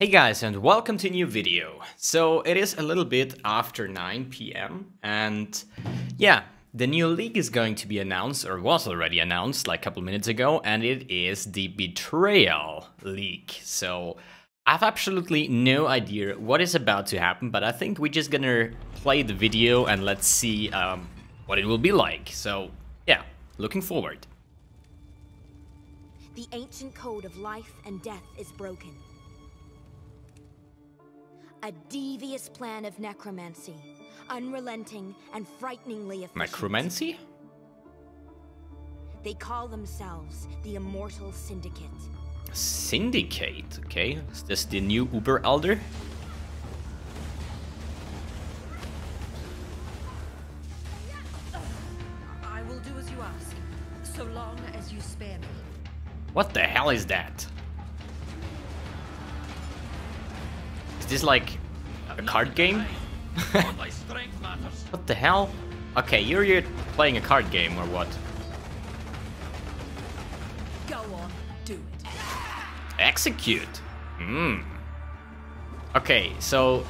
Hey guys, and welcome to a new video. So it is a little bit after 9 p.m. and yeah, the new league is going to be announced, or was already announced like a couple minutes ago, and it is the Betrayal League. So I have absolutely no idea what is about to happen, but I think we're just gonna play the video and let's see what it will be like. So yeah, looking forward. The ancient code of life and death is broken. A devious plan of necromancy, unrelenting and frighteningly efficient. Necromancy? They call themselves the Immortal Syndicate. Syndicate, okay. Is this the new Uber Elder? I will do as you ask, so long as you spare me. What the hell is that? Is this like a card game? What the hell? Okay, you're playing a card game or what? Go on, do it. Execute. Okay, so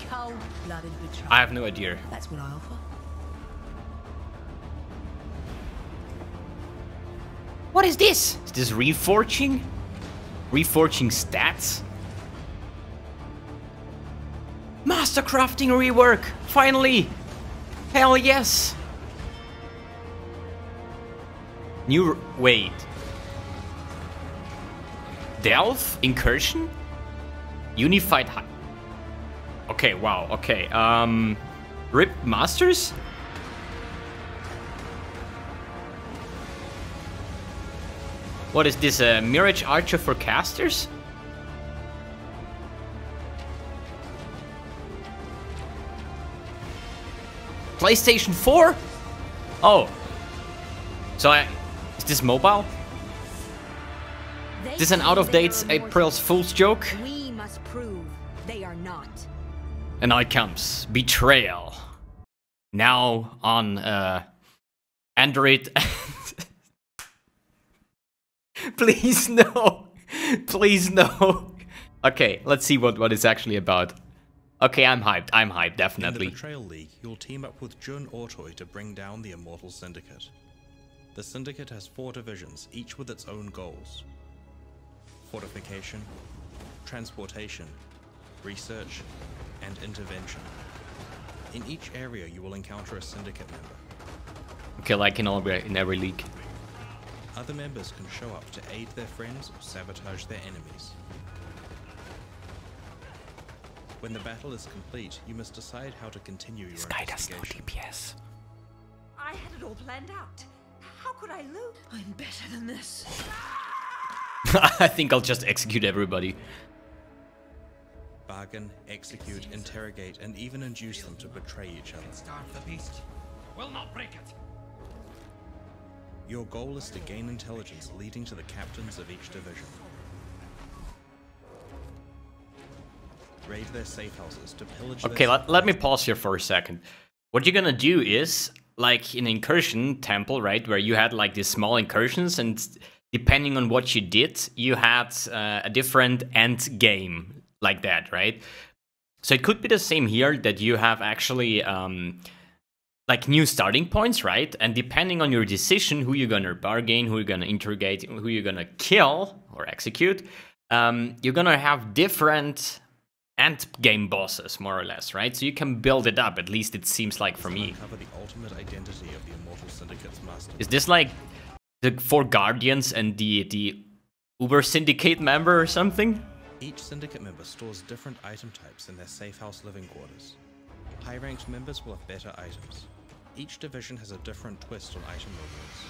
Cold-blooded betrayal. I have no idea. That's what I offer. What is this? Is this reforging? Reforging stats? Master crafting rework! Finally! Hell yes! New... wait. Delve? Incursion? Unified hi... Okay, wow, okay. Rip Masters? What is this, a Mirage Archer for casters? PlayStation 4? Oh. So is this mobile? Is this an out-of-date April's Fool's joke? We must prove they are not. And now it comes. Betrayal. Now on Android. Please no. Please no. Okay, let's see what it's actually about. Okay, I'm hyped, definitely. In the Betrayal League, you'll team up with Jun Ortoy to bring down the Immortal Syndicate. The Syndicate has 4 divisions, each with its own goals. Fortification, transportation, research, and intervention. In each area, you will encounter a Syndicate member. Okay, like in every league. Other members can show up to aid their friends or sabotage their enemies. When the battle is complete, you must decide how to continue your investigation. DPS. I had it all planned out. How could I lose? I'm better than this. I think I'll just execute everybody. Bargain, execute, interrogate, and even induce them to betray each other. Starve the beast. Will not break it. Your goal is to gain intelligence leading to the captains of each division. Raid their safe houses to pillage. Okay, let me pause here for a second. What you're gonna do is, like in Incursion Temple, right, where you had like these small incursions, and depending on what you did, you had a different end game like that, right? So it could be the same here, that you have actually like new starting points, right? And depending on your decision, who you're gonna bargain, who you're gonna interrogate, who you're gonna kill or execute, you're gonna have different end game bosses, more or less, right? So you can build it up, at least it seems like for me. Uncover the ultimate identity of the Immortal Syndicate's master. Is this like the 4 Guardians and the Uber Syndicate member or something? Each Syndicate member stores different item types in their safe house living quarters. High-ranked members will have better items. Each division has a different twist on item rewards.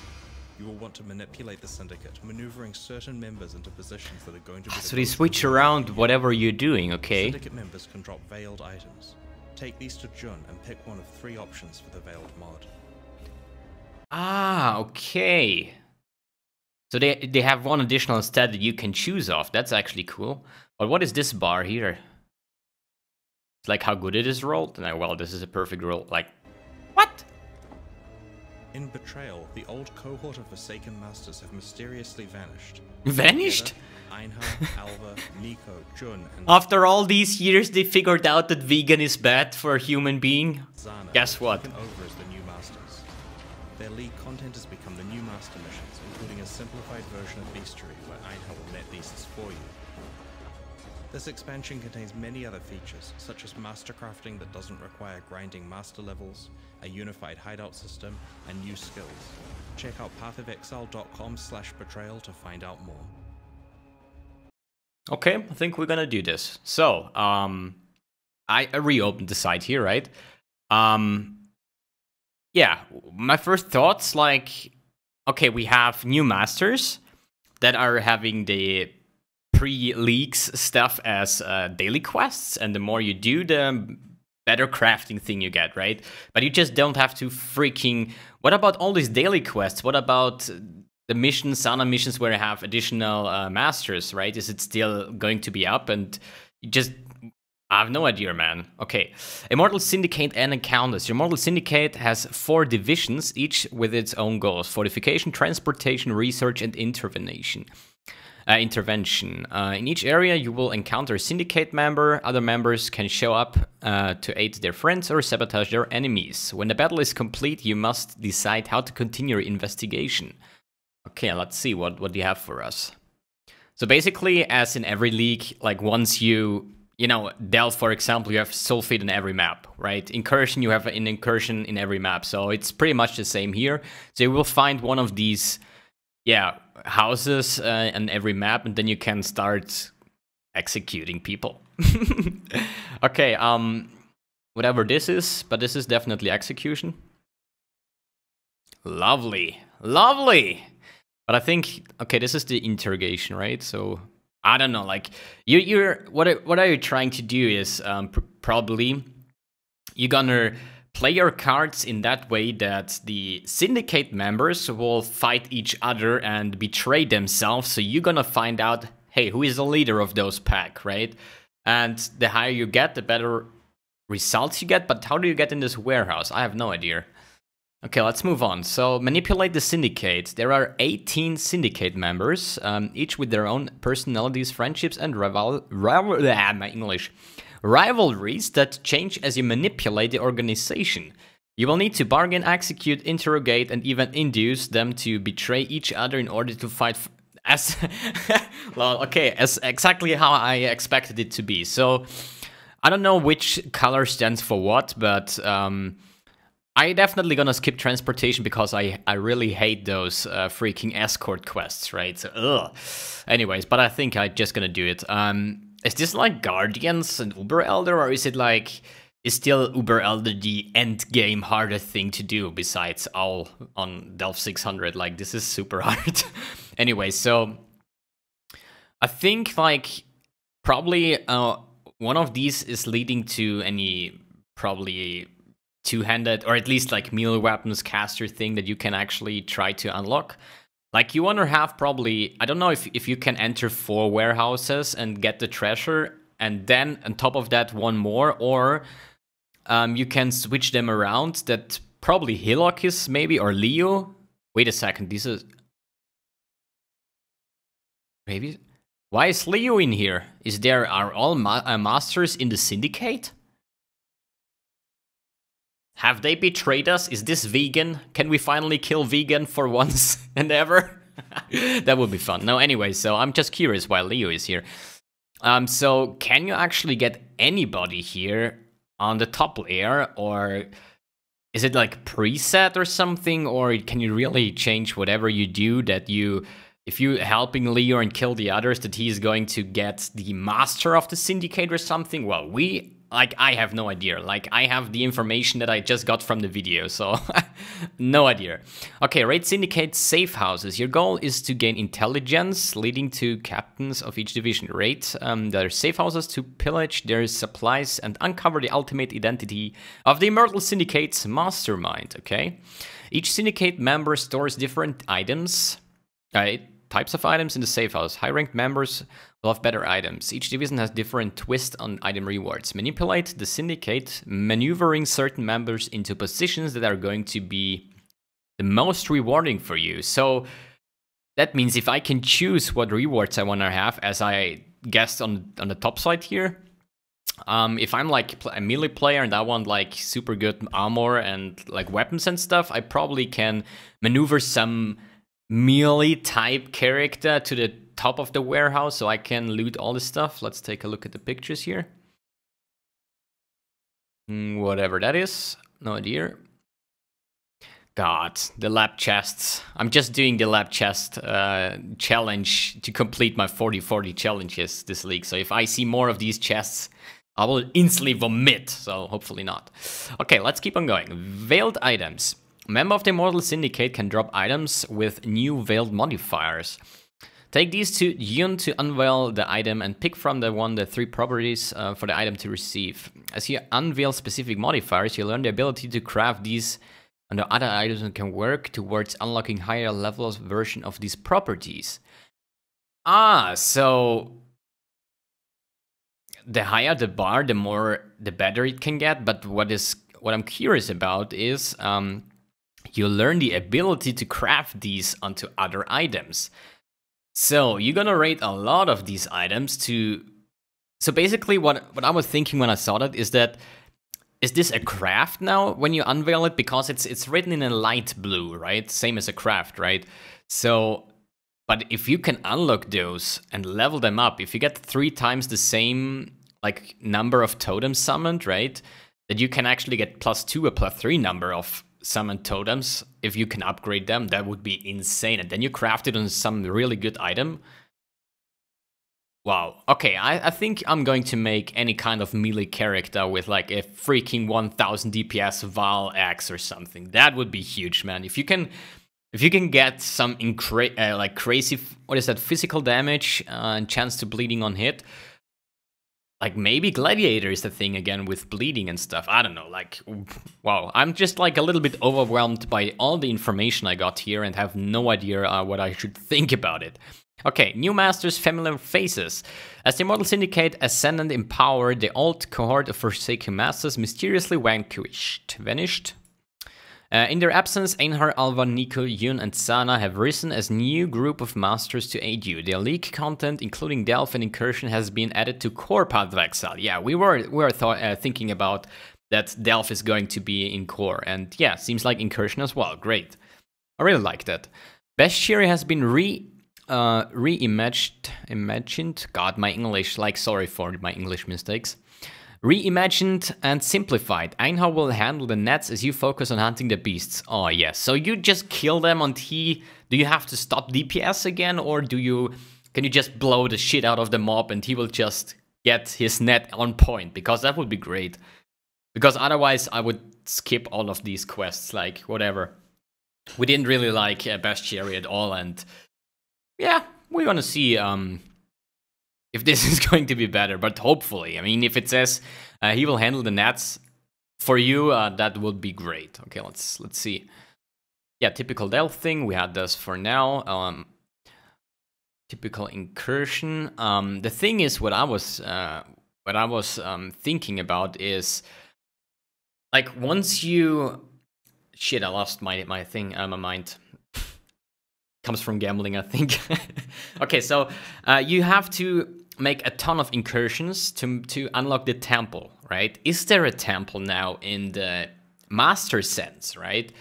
You will want to manipulate the Syndicate, maneuvering certain members into positions that are going to be... So they switch around whatever you're doing, okay? Syndicate members can drop veiled items. Take these to Jun and pick one of 3 options for the veiled mod. Ah, okay. So they have one additional stat that you can choose off. That's actually cool. But what is this bar here? It's like how good it is rolled. And well, this is a perfect roll. Like, what? In Betrayal, the old cohort of Forsaken Masters have mysteriously vanished. Vanished? Together, Einhar, Alva, Nico, Jun, and After all these years, they figured out that vegan is bad for a human being. Zana Guess have what? taken over as the new masters. Their league content has become the new master missions, including a simplified version of Beastery where Einhar will net these for you. This expansion contains many other features, such as master crafting that doesn't require grinding master levels, a unified hideout system, and new skills. Check out pathofexile.com/betrayal to find out more. Okay, I think we're gonna do this. So, I reopened the site here, right? Yeah, my first thoughts, like, okay, we have new masters that are having the pre-leaks stuff as daily quests, and the more you do, the better crafting thing you get, right? But you just don't have to freaking... What about all these daily quests? What about the missions, Sana missions, where you have additional masters, right? Is it still going to be up? And you just... I have no idea, man. Okay, Immortal Syndicate and Encounters. Your Immortal Syndicate has 4 divisions, each with its own goals: fortification, transportation, research, and intervention. In each area, you will encounter a Syndicate member. Other members can show up to aid their friends or sabotage their enemies. When the battle is complete, you must decide how to continue your investigation. Okay, let's see what you have for us. So basically, as in every league, like once you know, Delve, for example, you have Sulfate in every map, right? Incursion, you have an incursion in every map. So it's pretty much the same here. So you will find one of these, yeah, houses on every map, and then you can start executing people. Okay, whatever this is, but this is definitely execution. Lovely, lovely. But I think, okay, this is the interrogation, right? So I don't know, like what are you trying to do is probably you're gonna play your cards in that way that the Syndicate members will fight each other and betray themselves. So you're gonna find out, hey, who is the leader of those pack, right? And the higher you get, the better results you get. But how do you get in this warehouse? I have no idea. Okay, let's move on. So manipulate the Syndicate. There are 18 Syndicate members, each with their own personalities, friendships, and rivalries that change as you manipulate the organization. You will need to bargain, execute, interrogate, and even induce them to betray each other in order to fight as well, okay, as exactly how I expected it to be. So I don't know which color stands for what, but I definitely gonna skip transportation because I really hate those freaking escort quests, right? So, ugh. Anyways, but I think I'm just gonna do it. Is this like Guardians and Uber Elder, or is it like, is still Uber Elder the end game harder thing to do besides all on Delve 600? Like, this is super hard. Anyway, so I think like probably one of these is leading to any probably two-handed or at least like melee weapons caster thing that you can actually try to unlock. Like, you want to have probably, I don't know if you can enter 4 warehouses and get the treasure, and then on top of that 1 more, or you can switch them around. That probably Hillock is maybe, or Leo. Wait a second, this is... Maybe... Why is Leo in here? Are all masters in the Syndicate? Have they betrayed us? Is this vegan? Can we finally kill vegan for once and ever? That would be fun. No, anyway, so I'm just curious why Leo is here. So can you actually get anybody here on the top layer, or is it like preset or something, or can you really change whatever you do that you, if you helping Leo and kill the others, that he's going to get the master of the Syndicate or something? Well, I have no idea. Like, I have the information that I just got from the video, so no idea. Okay, raid Syndicate Safehouses. Your goal is to gain intelligence, leading to captains of each division. Raid their safehouses to pillage their supplies and uncover the ultimate identity of the Immortal Syndicate's mastermind, okay? Each Syndicate member stores different items, types of items in the safe house. High-ranked members will have better items. Each division has different twist on item rewards. Manipulate the Syndicate, maneuvering certain members into positions that are going to be the most rewarding for you. So that means if I can choose what rewards I want to have, as I guessed on the top side here, if I'm like a melee player and I want like super good armor and like weapons and stuff, I probably can maneuver some melee type character to the top of the warehouse so I can loot all this stuff. Let's take a look at the pictures here. Whatever that is, no idea. God, the lab chests. I'm just doing the lab chest challenge to complete my 40-40 challenges this league. So if I see more of these chests, I will instantly vomit. So hopefully not. Okay, let's keep on going. Veiled items. Member of the Immortal Syndicate can drop items with new veiled modifiers. Take these to Yun to unveil the item and pick from the 3 properties for the item to receive. As you unveil specific modifiers, you learn the ability to craft these and the other items and can work towards unlocking higher levels version of these properties. So the higher the bar, the better it can get. But what I'm curious about is you learn the ability to craft these onto other items. So you're gonna rate a lot of these items to. So basically, what I was thinking when I saw that is this a craft now when you unveil it, because it's written in a light blue, right? Same as a craft, right? So, but if you can unlock those and level them up, if you get 3 times the same like number of totems summoned, right? That you can actually get +2 or +3 number of summoned totems if you can upgrade them. That would be insane. And then you craft it on some really good item. Wow. Okay, I think I'm going to make any kind of melee character with like a freaking 1000 DPS Val X or something. That would be huge, man. If you can get some like crazy, what is that, physical damage and chance to bleeding on hit. Like maybe Gladiator is the thing again with bleeding and stuff. I don't know, like, wow. I'm just like a little bit overwhelmed by all the information I got here and have no idea what I should think about it. Okay, new masters, familiar faces. As the Immortal Syndicate Ascendant empowered, the old cohort of Forsaken Masters mysteriously vanished. In their absence, Einhar, Alva, Nico, Yun, and Sana have risen as new group of masters to aid you. Their league content, including Delph and Incursion, has been added to core Path of Exile. Yeah, we were thinking about that Delph is going to be in core, and yeah, seems like Incursion as well. Great, I really like that. Bestiary has been reimagined. God, my English, like, sorry for my English mistakes. Reimagined and simplified. Einhar will handle the nets as you focus on hunting the beasts. Oh yes, so you just kill them on T. Do you have to stop DPS again, or can you just blow the shit out of the mob and he will just get his net on point? Because that would be great. Because otherwise I would skip all of these quests, like whatever. We didn't really like Bestiary at all, and yeah, we're gonna see if this is going to be better, but hopefully. I mean, if it says he will handle the nets for you, that would be great. Okay, let's see. Yeah, typical Delph thing. We had this for now. Typical Incursion. The thing is, what I was thinking about is, like, once you, shit, I lost my thing, my mind. Comes from gambling, I think. Okay, so you have to make a ton of incursions to unlock the temple, right? Is there a temple now in the master sense, right?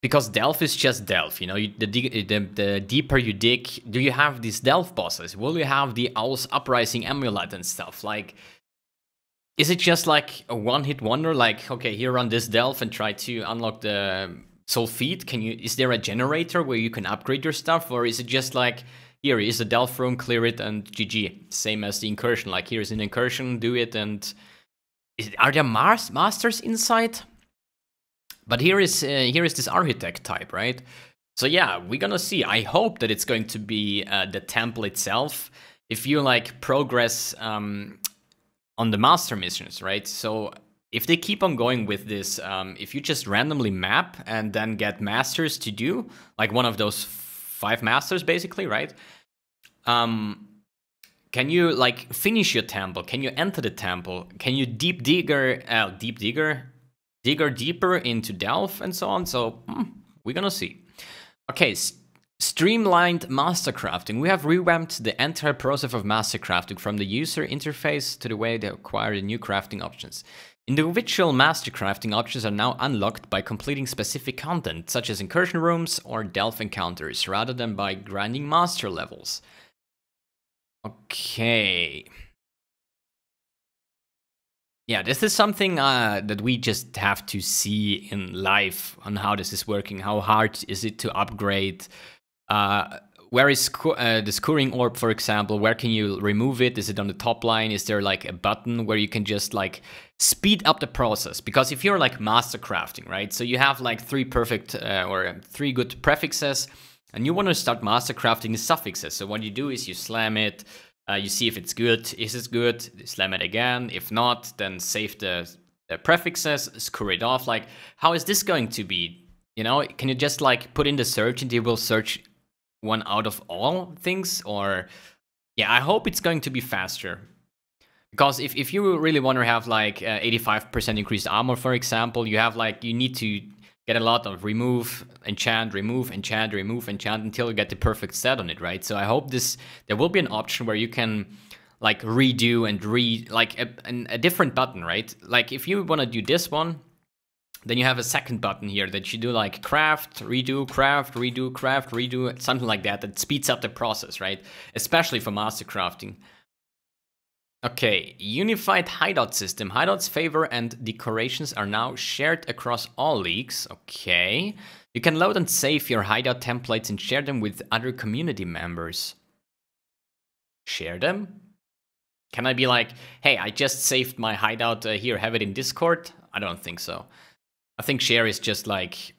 Because Delph is just Delph, you know. The deeper you dig, do you have these Delph bosses? Will you have the Owl's Uprising amulet and stuff? Like, is it just like a one-hit wonder? Like, okay, here run this Delph and try to unlock the Soul Feed. Is there a generator where you can upgrade your stuff, or is it just like, here is a Delph room, clear it, and GG? Same as the Incursion. Like, here's an Incursion, do it, and are there masters inside? But here is this architect type, right? So yeah, we're gonna see. I hope that it's going to be the temple itself. If you like progress on the master missions, right? So if they keep on going with this, if you just randomly map and then get masters to do, like one of those 5 masters basically, right? Can you like finish your temple? Can you enter the temple? Can you digger deeper into Delph and so on? So We're gonna see. Okay, streamlined master crafting. We have revamped the entire process of master crafting from the user interface to the way they acquire the new crafting options. Individual master crafting options are now unlocked by completing specific content, such as incursion rooms or delve encounters, rather than by grinding master levels. Okay. Yeah, this is something that we just have to see in life on how this is working. How hard is it to upgrade? Where is the scoring orb, for example? Where can you remove it? Is it on the top line? Is there like a button where you can just like speed up the process? Because if you're like master crafting, right? So you have like 3 perfect or 3 good prefixes, and you want to start master crafting the suffixes. So what you do is you slam it. You see if it's good. Is it good? Slam it again. If not, then save the prefixes, score it off. Like, how is this going to be? You know, can you just like put in the search and it will search one out of all things? Or yeah, I hope it's going to be faster. Because if you really want to have like 85% increased armor, for example, you have like, you need to get a lot of remove, enchant, remove, enchant, remove, enchant until you get the perfect set on it, right? So I hope there will be an option where you can like redo and like a different button, right? Like if you want to do this one, then you have a second button here that you do like craft, redo, craft, redo, craft, redo, something like that. That speeds up the process, right? Especially for master crafting. Okay, unified hideout system. Hideouts, favor, and decorations are now shared across all leagues. Okay. You can load and save your hideout templates and share them with other community members. Share them? Can I be like, hey, I just saved my hideout here, have it in Discord? I don't think so. I think share is just like...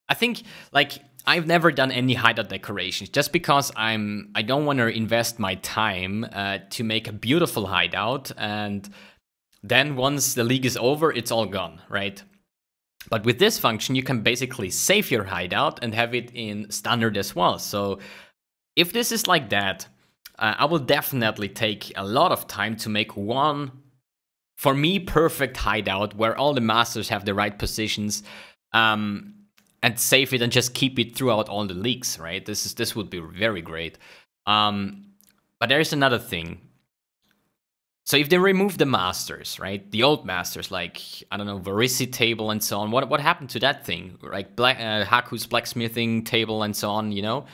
I think, like, I've never done any hideout decorations just because I don't want to invest my time to make a beautiful hideout, and then once the league is over, it's all gone, right? But with this function, you can basically save your hideout and have it in standard as well. So if this is like that, I will definitely take a lot of time to make one, for me, perfect hideout where all the masters have the right positions. And save it and just keep it throughout all the leagues, right? This would be very great. But there's another thing. So if they remove the masters, right? The old masters, like, I don't know, Varisi table and so on. What happened to that thing? Like Haku's blacksmithing table and so on, you know?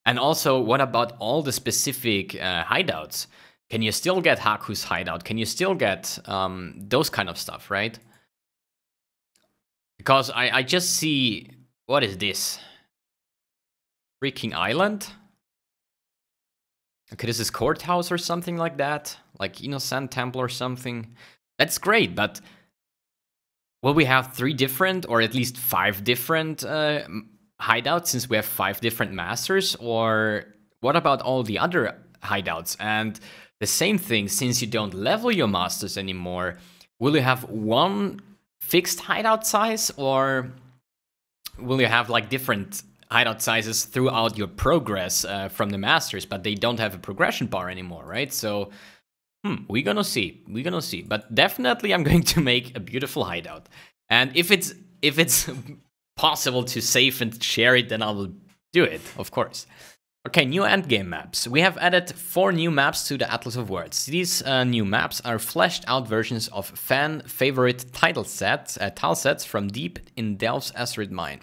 And also, what about all the specific hideouts? Can you still get Haku's hideout? Can you still get those kind of stuff, right? Because I just see... What is this? Freaking island? Okay, this is courthouse or something like that. Like Innocent Temple or something. That's great, but will we have 3 different or at least 5 different hideouts since we have 5 different masters? Or what about all the other hideouts? And the same thing, since you don't level your masters anymore, will you have one fixed hideout size, or will you have like different hideout sizes throughout your progress from the masters, but they don't have a progression bar anymore, right? So, we're gonna see. We're gonna see. But definitely I'm going to make a beautiful hideout. And if it's possible to save and share it, then I will do it, of course. Okay, new endgame maps. We have added 4 new maps to the Atlas of Worlds. These new maps are fleshed out versions of fan favorite tile sets from deep in Delph's asteroid mine.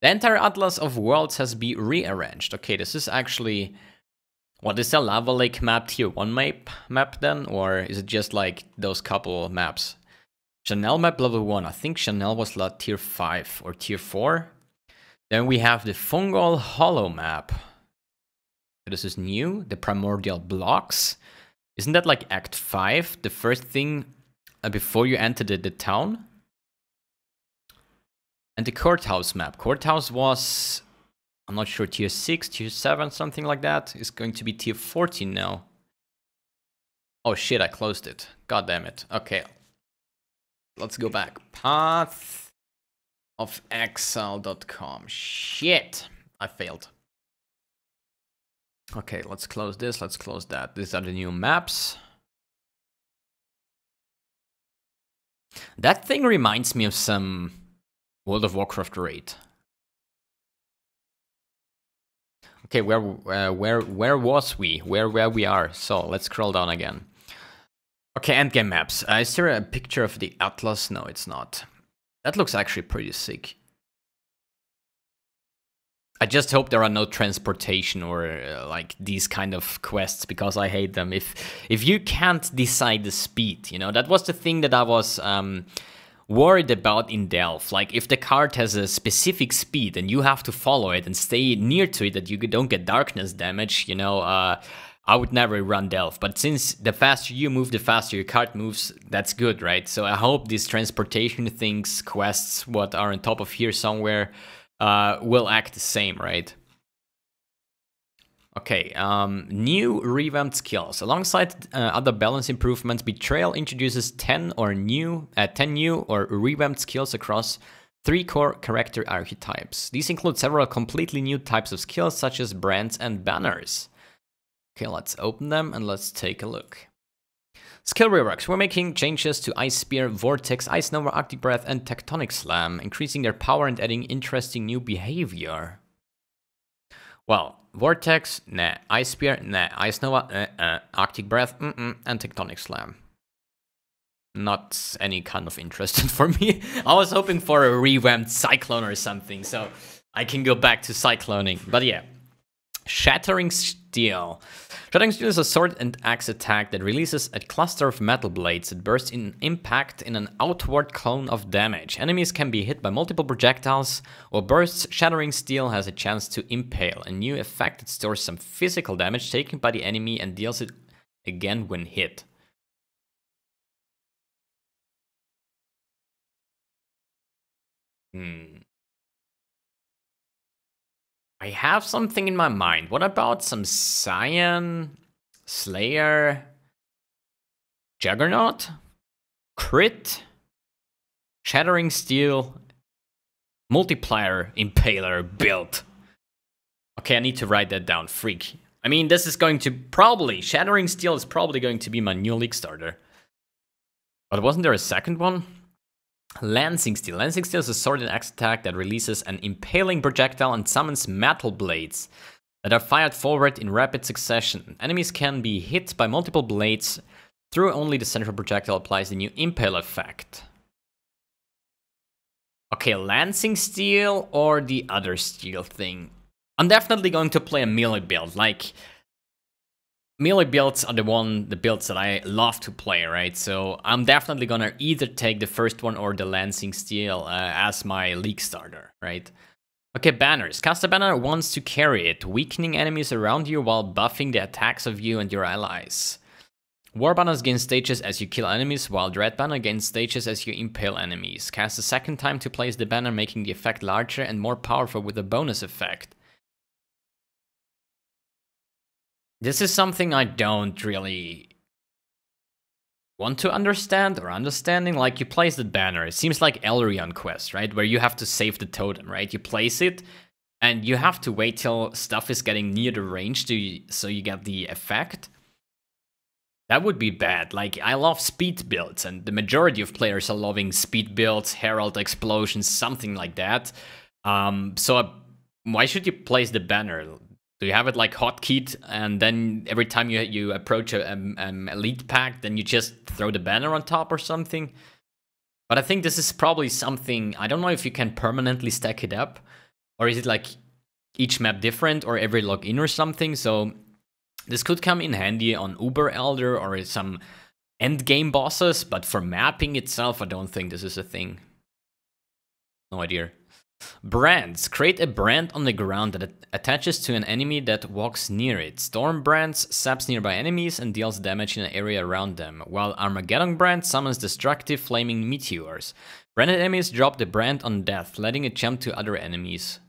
The entire Atlas of Worlds has been rearranged. Okay, this is actually... What is the Lava Lake map tier 1 map then? Or is it just like those couple maps? Chanel map level 1. I think Chanel was like tier 5 or tier 4. Then we have the Fungal Hollow map. This is new, the primordial blocks. Isn't that like Act 5, the first thing before you enter the town? And the courthouse map. Courthouse was, I'm not sure, tier 6, tier 7, something like that. It's going to be tier 14 now. Oh shit, I closed it. God damn it. Okay. Let's go back. Path of Exile.com. Shit, I failed. Okay, let's close this, let's close that. These are the new maps. That thing reminds me of some World of Warcraft raid. Okay, where was we? Where we are? So let's scroll down again. Okay, Endgame Maps. Is there a picture of the Atlas? No, it's not. That looks actually pretty sick. I just hope there are no transportation or like these kind of quests, because I hate them. If you can't decide the speed, you know, that was the thing that I was worried about in Delve. Like, if the card has a specific speed and you have to follow it and stay near to it that you don't get darkness damage, you know, I would never run Delve. But since the faster you move, the faster your card moves, that's good, right? So I hope these transportation things, quests, what are on top of here somewhere, will act the same, right? Okay, new revamped skills. Alongside other balance improvements, Betrayal introduces 10 new or revamped skills across 3 core character archetypes. These include several completely new types of skills, such as brands and banners. Okay, let's open them and let's take a look. Skill reworks. We're making changes to Ice Spear, Vortex, Ice Nova, Arctic Breath, and Tectonic Slam, increasing their power and adding interesting new behavior. Well, Vortex, nah. Ice Spear, nah. Ice Nova, Arctic Breath, and Tectonic Slam. Not any kind of interesting for me. I was hoping for a revamped Cyclone or something, so I can go back to cycloning. But yeah. Shattering Steel. Shattering Steel is a sword and axe attack that releases a cluster of metal blades that burst in impact in an outward cone of damage. Enemies can be hit by multiple projectiles or bursts. Shattering Steel has a chance to impale, a new effect that stores some physical damage taken by the enemy and deals it again when hit. I have something in my mind. What about some Cyan, Slayer, Juggernaut, Crit, Shattering Steel, Multiplier, Impaler, build? Okay, I need to write that down. Freak. I mean, this is going to probably... Shattering Steel is probably going to be my new League starter. But wasn't there a second one? Lancing Steel. Lancing Steel is a sword and axe attack that releases an impaling projectile and summons metal blades that are fired forward in rapid succession. Enemies can be hit by multiple blades through only the central projectile applies the new impale effect. Okay, Lancing Steel or the other steel thing? I'm definitely going to play a melee build. Like, melee builds are the builds that I love to play, right? So I'm definitely gonna either take the first one or the Lancing Steel as my League starter, right? Okay, banners. Cast a banner once to carry it, weakening enemies around you while buffing the attacks of you and your allies. War banners gain stages as you kill enemies, while Dread banner gains stages as you impale enemies. Cast a second time to place the banner, making the effect larger and more powerful with a bonus effect. This is something I don't really want to understand or understanding. Like, you place the banner. It seems like Elrion quest, right? Where you have to save the totem, right? You place it and you have to wait till stuff is getting near the range so you get the effect. That would be bad. Like, I love speed builds and the majority of players are loving speed builds, Herald explosions, something like that. Why should you place the banner? Do you have it like hotkeyed, and then every time you approach a elite pack, then you just throw the banner on top or something? But I think this is probably something, I don't know if you can permanently stack it up, or is it like each map different, or every login or something? So this could come in handy on Uber Elder or some endgame bosses, but for mapping itself, I don't think this is a thing. No idea. Brands. Create a brand on the ground that attaches to an enemy that walks near it. Storm brands saps nearby enemies and deals damage in an area around them, while Armageddon brand summons destructive flaming meteors. Branded enemies drop the brand on death, letting it jump to other enemies.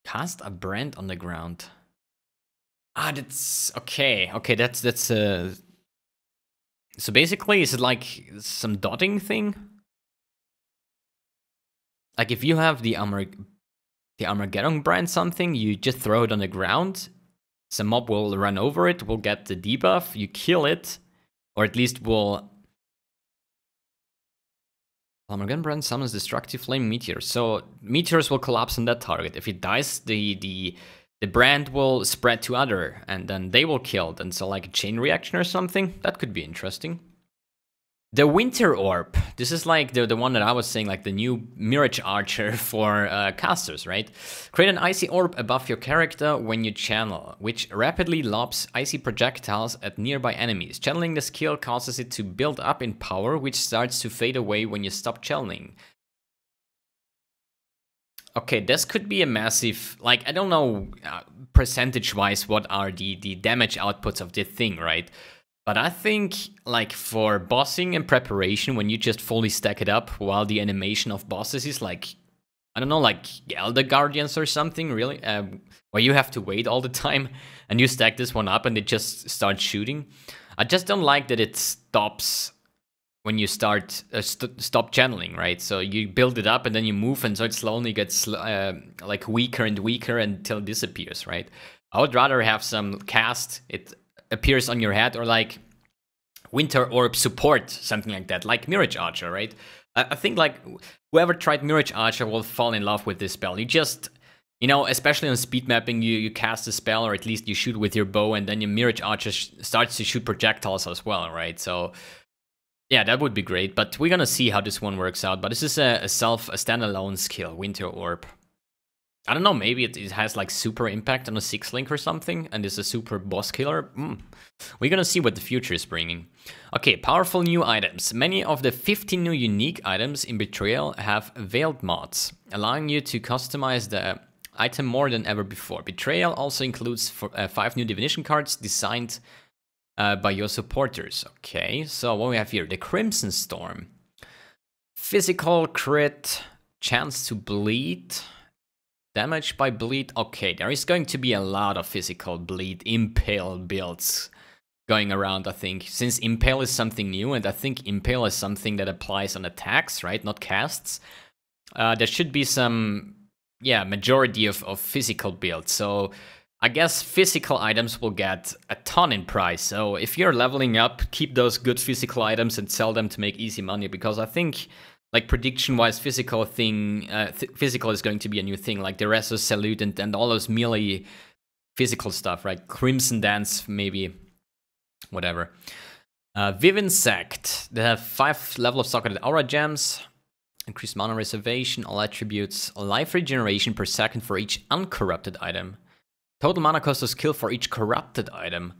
Cast a brand on the ground. Ah, that's okay. Okay, that's so basically, is it like some dotting thing? Like, if you have the Armageddon brand something, you just throw it on the ground. Some mob will run over it, will get the debuff, you kill it, or at least will Gun brand summons destructive flame meteors. So meteors will collapse on that target. If it dies, the brand will spread to other, and then they will kill. And so like a chain reaction or something. That could be interesting. The Winter Orb. This is like the one that I was saying, like the new Mirage Archer for casters, right? Create an icy orb above your character when you channel, which rapidly lobs icy projectiles at nearby enemies. Channeling the skill causes it to build up in power, which starts to fade away when you stop channeling. Okay, this could be a massive, like, I don't know percentage-wise what are the damage outputs of this thing, right? But I think, like, for bossing and preparation, when you just fully stack it up while the animation of bosses is like, I don't know, like Elder Guardians or something, really, where you have to wait all the time, and you stack this one up and it just starts shooting. I just don't like that it stops when you start, stop channeling, right? So you build it up and then you move, and so it slowly gets like weaker and weaker until it disappears, right? I would rather have some cast, it appears on your head, or like Winter Orb support, something like that, like Mirage Archer, right? I think like whoever tried Mirage Archer will fall in love with this spell. You just, you know, especially on speed mapping, you cast a spell, or at least you shoot with your bow, and then your Mirage Archer starts to shoot projectiles as well, right? So yeah, that would be great, but we're gonna see how this one works out. But this is a standalone skill, Winter Orb. I don't know, maybe it has like super impact on a 6-link or something, and is a super boss killer. We're gonna see what the future is bringing. Okay, powerful new items. Many of the 15 new unique items in Betrayal have veiled mods, allowing you to customize the item more than ever before. Betrayal also includes 5 new divination cards designed by your supporters. Okay, so what we have here, the Crimson Storm. Physical crit, chance to bleed. Damage by bleed. Okay, there is going to be a lot of physical bleed impale builds going around, I think. Since impale is something new, and I think impale is something that applies on attacks, right? Not casts. There should be some, yeah, majority of physical builds. So I guess physical items will get a ton in price. So if you're leveling up, keep those good physical items and sell them to make easy money, because I think, like, prediction-wise, physical is going to be a new thing, like the Reso Salute and all those melee physical stuff, right? Crimson Dance, maybe, whatever. Vivinsect, they have 5 level of socketed aura gems, increased mana reservation, all attributes, life regeneration per second for each uncorrupted item, total mana cost of skill for each corrupted item.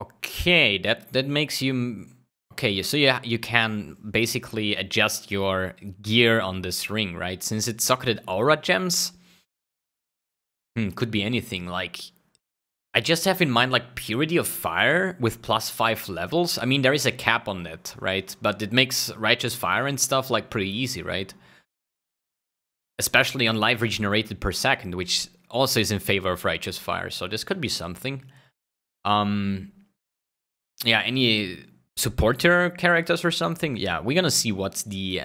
Okay, that makes you... Okay, so you can basically adjust your gear on this ring, right? Since it's socketed aura gems, could be anything. Like, I just have in mind like Purity of Fire with +5 levels. I mean, there is a cap on that, right? But it makes Righteous Fire and stuff like pretty easy, right? Especially on life regenerated per second, which also is in favor of Righteous Fire. So this could be something. Yeah, any supporter characters or something? Yeah, we're gonna see what the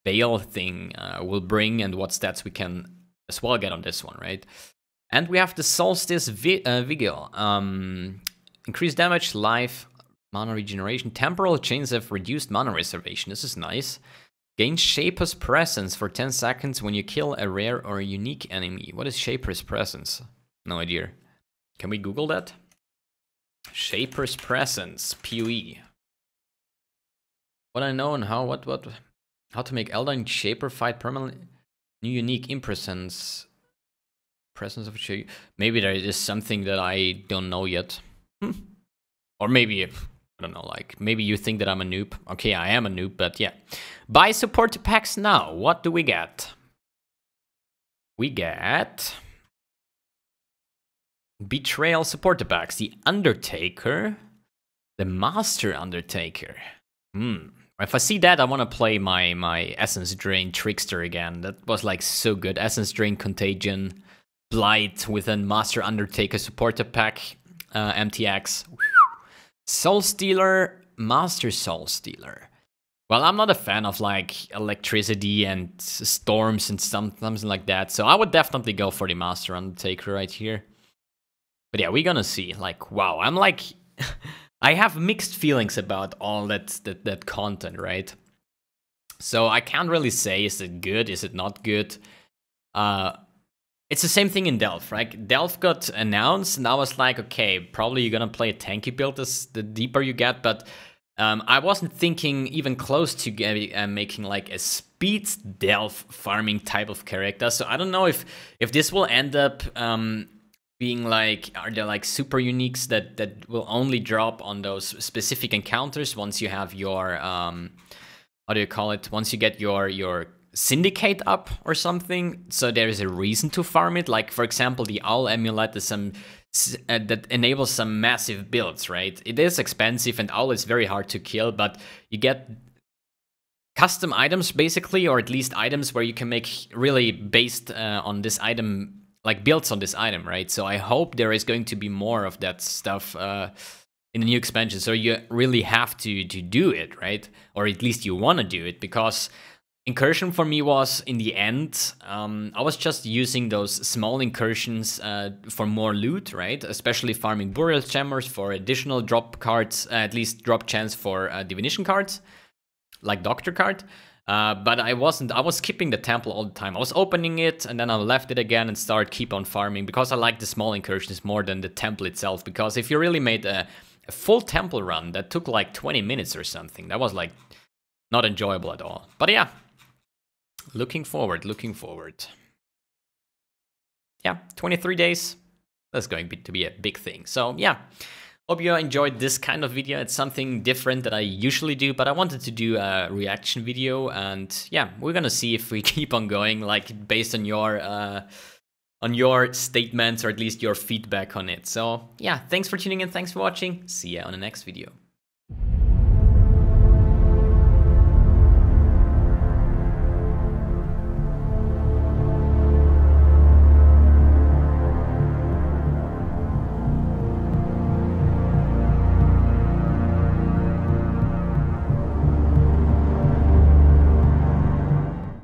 Veil thing will bring and what stats we can as well get on this one, right? And we have the Solstice Vigil. Increased damage, life, mana regeneration. Temporal chains have reduced mana reservation. This is nice. Gain Shaper's Presence for 10 seconds when you kill a rare or a unique enemy. What is Shaper's Presence? No idea. Can we Google that? Shaper's Presence, PoE. What I know and how to make Elden Shaper fight permanently. New unique impressions. Presence of Shaper. Maybe there is something that I don't know yet. Or maybe, I don't know, like, maybe you think that I'm a noob. Okay, I am a noob, but yeah. Buy support packs now. What do we get? We get Betrayal supporter packs. The Undertaker. The Master Undertaker. If I see that, I want to play my Essence Drain Trickster again. That was like so good. Essence Drain Contagion, Blight with a Master Undertaker supporter pack, MTX. Soul Stealer, Master Soul Stealer. Well, I'm not a fan of like electricity and storms and something like that, so I would definitely go for the Master Undertaker right here. But yeah, we're gonna see. Like, wow, I'm like... I have mixed feelings about all that content, right? So I can't really say, is it good, is it not good? It's the same thing in Delve, right? Delve got announced, and I was like, okay, probably you're gonna play a tanky build as the deeper you get, but I wasn't thinking even close to making like a speed Delve farming type of character. So I don't know if this will end up being like, are there like super uniques that will only drop on those specific encounters once you have your how do you call it? Once you get your Syndicate up or something, so there is a reason to farm it. Like for example, the Owl Amulet is some that enables some massive builds, right? It is expensive, and Owl is very hard to kill, but you get custom items basically, or at least items where you can make really based on this item, like builds on this item, right? So I hope there is going to be more of that stuff in the new expansion. So you really have to do it, right? Or at least you want to do it, because incursion for me was, in the end, I was just using those small incursions for more loot, right? Especially farming burial chambers for additional drop cards, at least drop chance for divination cards, like Doctor card. But I was skipping the temple all the time. I was opening it, and then I left it again and keep on farming, because I like the small incursions more than the temple itself. Because if you really made a full temple run that took like 20 minutes or something, that was like not enjoyable at all. But yeah. Looking forward. Yeah, 23 days. That's going to be a big thing. So yeah, hope you enjoyed this kind of video. It's something different that I usually do, but I wanted to do a reaction video, and yeah, we're gonna see if we keep on going, like based on your statements, or at least your feedback on it. So yeah, thanks for tuning in, thanks for watching. See ya on the next video.